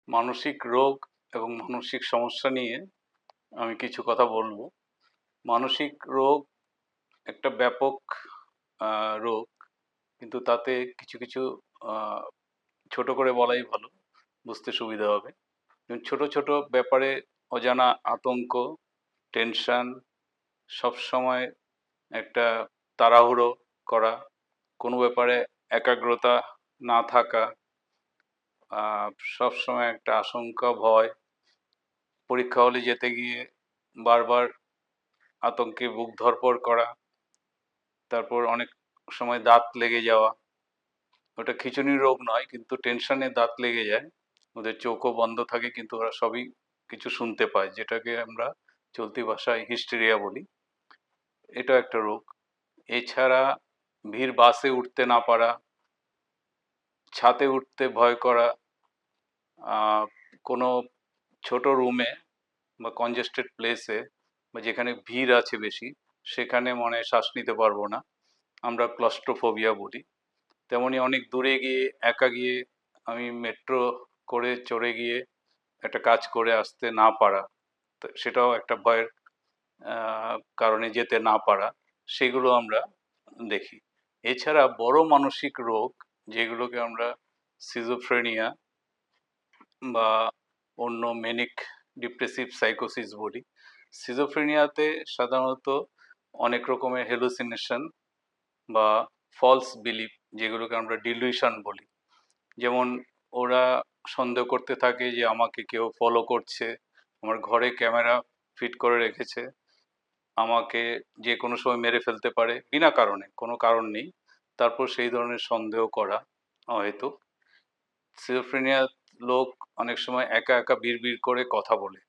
মানসিক রোগ এবং মানসিক সমস্যা নিয়ে আমি কিছু কথা বলবো। মানসিক রোগ একটা ব্যাপক রোগ, কিন্তু তাতে কিছু কিছু ছোট করে বলাই ভালো, বুঝতে সুবিধা হবে। ছোট ছোট ব্যাপারে অজানা আতঙ্ক, টেনশন, সবসময় একটা তাড়াহুড়ো করা, কোনো ব্যাপারে একাগ্রতা না থাকা, সবসময় একটা আশঙ্কা, ভয়, পরীক্ষা হলে যেতে গিয়ে বারবার আতঙ্কে বুক ধড়ফড় করা, তারপর অনেক সময় দাঁত লেগে যাওয়া। ওটা খিঁচুনির রোগ নয়, কিন্তু টেনশনে দাঁত লেগে যায়, ওদের চোখও বন্ধ থাকে কিন্তু ওরা সবই কিছু শুনতে পায়, যেটাকে আমরা চলতি ভাষায় হিস্টেরিয়া বলি। এটা একটা রোগ। এছাড়া ভিড় বাসে উঠতে না পারা, ছাদে উঠতে ভয় করা, কোনো ছোট রুমে বা কনজেস্টেড প্লেসে বা যেখানে ভিড় আছে বেশি, সেখানে মনে শ্বাস নিতে পারবো না, আমরা ক্লস্ট্রোফোবিয়া বলি। তেমনি অনেক দূরে গিয়ে একা গিয়ে আমি মেট্রো করে চড়ে গিয়ে একটা কাজ করে আসতে না পারা, সেটাও একটা ভয়ের কারণে যেতে না পারা, সেগুলো আমরা দেখি। এছাড়া বড় মানসিক রোগ, যেগুলোকে আমরা সিজোফ্রেনিয়া বা অন্য মেনিক ডিপ্রেসিভ সাইকোসিস বলি। সিজোফ্রেনিয়াতে সাধারণত অনেক রকমের হেলুসিনেশন বা ফলস বিলিফ, যেগুলোকে আমরা ডিলিউশন বলি। যেমন ওরা সন্দেহ করতে থাকে যে আমাকে কেউ ফলো করছে, আমার ঘরে ক্যামেরা ফিট করে রেখেছে, আমাকে যে কোনো সময় মেরে ফেলতে পারে বিনা কারণে, কোনো কারণ নেই, তারপর সেই ধরনের সন্দেহ করা হয়তো। সিজোফ্রেনিয়া লোক অনেক সময় একা একা বিড়বিড় করে কথা বলে।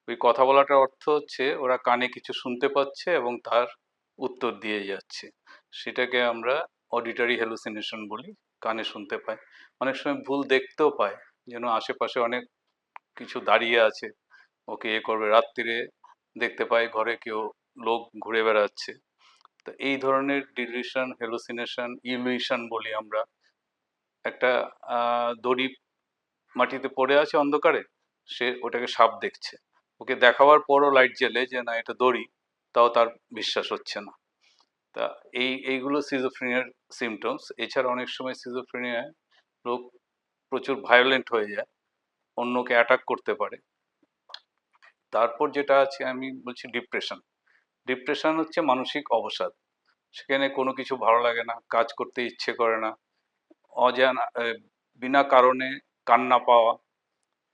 ওই কথা বলাটার অর্থ হচ্ছে ওরা কানে কিছু শুনতে পাচ্ছে এবং তার উত্তর দিয়ে যাচ্ছে। সেটাকে আমরা অডিটরি হ্যালুসিনেশন বলি, কানে শুনতে পায়। অনেক সময় ভুল দেখতেও পায়, যেন আশেপাশে অনেক কিছু দাঁড়িয়ে আছে, ওকে করবে। রাত্রিরে দেখতে পায় ঘরে কেউ লোক ঘুরে বেড়াচ্ছে। তো এই ধরনের ডিলিউশন, হ্যালুসিনেশন, ইলিউশন বলি আমরা। একটা দড়ি মাটিতে পড়ে আছে অন্ধকারে, সে ওটাকে সাপ দেখছে, ওকে দেখাবার পরও লাইট জ্বেলে যে না এটা দড়ি, তাও তার বিশ্বাস হচ্ছে না। তা এইগুলো সিজোফ্রেনিয়ার সিমটমস। এছাড়া অনেক সময় সিজোফ্রেনিয়ায় লোক প্রচুর ভায়োলেন্ট হয়ে যায়, অন্যকে অ্যাটাক করতে পারে। তারপর যেটা আছে আমি বলছি ডিপ্রেশন। ডিপ্রেশন হচ্ছে মানসিক অবসাদ। সেখানে কোনো কিছু ভালো লাগে না, কাজ করতে ইচ্ছে করে না, অজানা বিনা কারণে কান্না পাওয়া,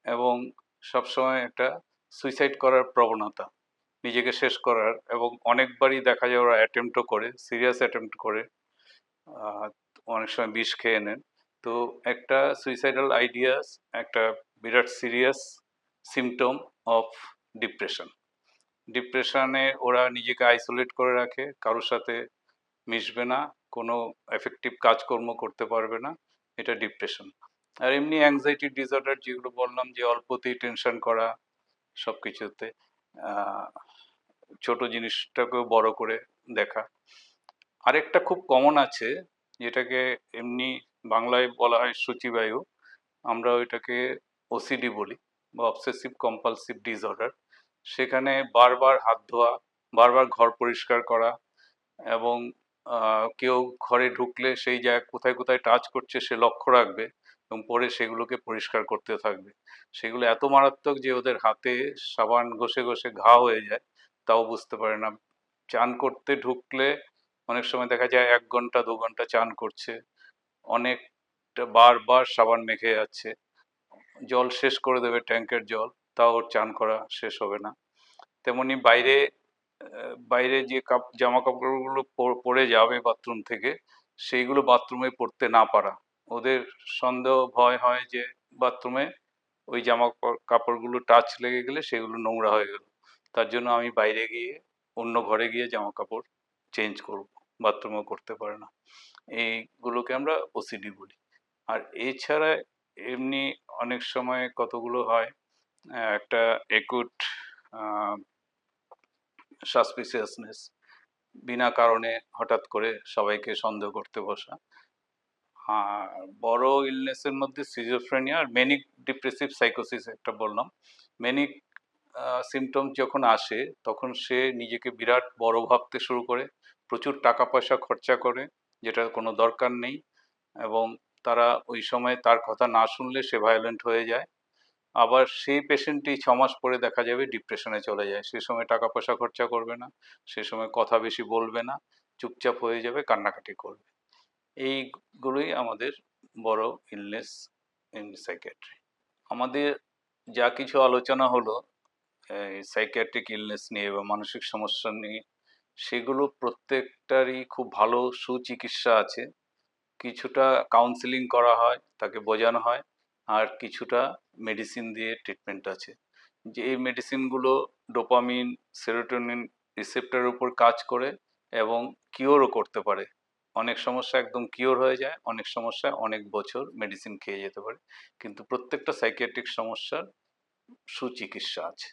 এবং সবসময় একটা সুইসাইড করার প্রবণতা, নিজেকে শেষ করার, এবং অনেকবারই দেখা যায় ওরা অ্যাটেম্পটও করে, সিরিয়াস অ্যাটেম্পট করে, অনেক সময় বিষ খেয়ে নেন। তো একটা সুইসাইডাল আইডিয়াস একটা বিরাট সিরিয়াস সিমটম অফ ডিপ্রেশন। ডিপ্রেশনে ওরা নিজেকে আইসোলেট করে রাখে, কারোর সাথে মিশবে না, কোনো এফেক্টিভ কাজকর্ম করতে পারবে না, এটা ডিপ্রেশন। আর এমনি অ্যাংজাইটি ডিসঅর্ডার যেগুলো বললাম, যে অল্পতেই টেনশন করা, সব কিছুতে ছোট জিনিসটাকেও বড় করে দেখা। আরেকটা খুব কমন আছে, যেটাকে এমনি বাংলায় বলা হয় সূচিবায়ু, আমরা ওইটাকে ওসিডি বলি, বা অবসেসিভ কম্পালসিভ ডিসঅর্ডার। সেখানে বারবার হাত ধোয়া, বারবার ঘর পরিষ্কার করা, এবং কেউ ঘরে ঢুকলে সেই জায়গা কোথায় কোথায় টাচ করছে সে লক্ষ্য রাখবে, এবং পরে সেগুলোকে পরিষ্কার করতে থাকবে। সেগুলো এত মারাত্মক যে ওদের হাতে সাবান ঘষে ঘষে ঘা হয়ে যায়, তাও বুঝতে পারে না। চান করতে ঢুকলে অনেক সময় দেখা যায় 1 ঘন্টা 2 ঘন্টা চান করছে, অনেকটা বারবার সাবান মেখে যাচ্ছে, জল শেষ করে দেবে ট্যাঙ্কের জল, তাও ওর চান করা শেষ হবে না। তেমনি বাইরে বাইরে যে জামা কাপড়গুলো পরে যাবে বাথরুম থেকে, সেইগুলো বাথরুমে পরতে না পারা। ওদের সন্দেহ ভয় হয় যে বাথরুমে ওই জামা কাপড়গুলো টাচ লেগে গেলে সেগুলো নোংরা হয়ে গেল, তার জন্য আমি বাইরে গিয়ে অন্য ঘরে গিয়ে জামা কাপড় চেঞ্জ করব, বাথরুমেও করতে পারে না। এইগুলোকে আমরা ওসিডি বলি। আর এছাড়া এমনি অনেক সময় কতগুলো হয়, একটা একুট সাসপিসিয়াসনেস, বিনা কারণে হঠাৎ করে সবাইকে সন্দেহ করতে বসা, আর বড় ইলনেসের মধ্যে সিজোফ্রেনিয়া আর ম্যানিক ডিপ্রেসিভ সাইকোসিস একটা বললাম। ম্যানিক সিমটম যখন আসে তখন সে নিজেকে বিরাট বড় ভাবতে শুরু করে, প্রচুর টাকা পয়সা খরচা করে যেটার কোনো দরকার নেই, এবং তারা ওই সময় তার কথা না শুনলে সে ভায়োলেন্ট হয়ে যায়। আবার সেই পেশেন্টই 6 মাস পরে দেখা যাবে ডিপ্রেশনে চলে যায়, সে সময় টাকা পয়সা খরচা করবে না, সে সময় কথা বেশি বলবে না, চুপচাপ হয়ে যাবে, কান্নাকাটি করবে। এইগুলোই আমাদের বড় ইলনেস ইন সাইকিয়াট্রি। আমাদের যা কিছু আলোচনা হলো সাইকিয়াট্রিক ইলনেস নিয়ে বা মানসিক সমস্যা নিয়ে, সেগুলো প্রত্যেকটারই খুব ভালো সুচিকিৎসা আছে। কিছুটা কাউন্সেলিং করা হয়, তাকে বোঝানো হয়, আর কিছুটা মেডিসিন দিয়ে ট্রিটমেন্ট আছে। যে এই মেডিসিনগুলো ডোপামিন, সেরোটোনিন রিসেপ্টরের উপর কাজ করে এবং কিওরও করতে পারে। অনেক সমস্যা একদম কিওর হয়ে যায়, অনেক সমস্যা অনেক বছর মেডিসিন খেয়ে যেতে পারে, কিন্তু প্রত্যেকটা সাইকিয়াট্রিক সমস্যার সুচিকিৎসা আছে।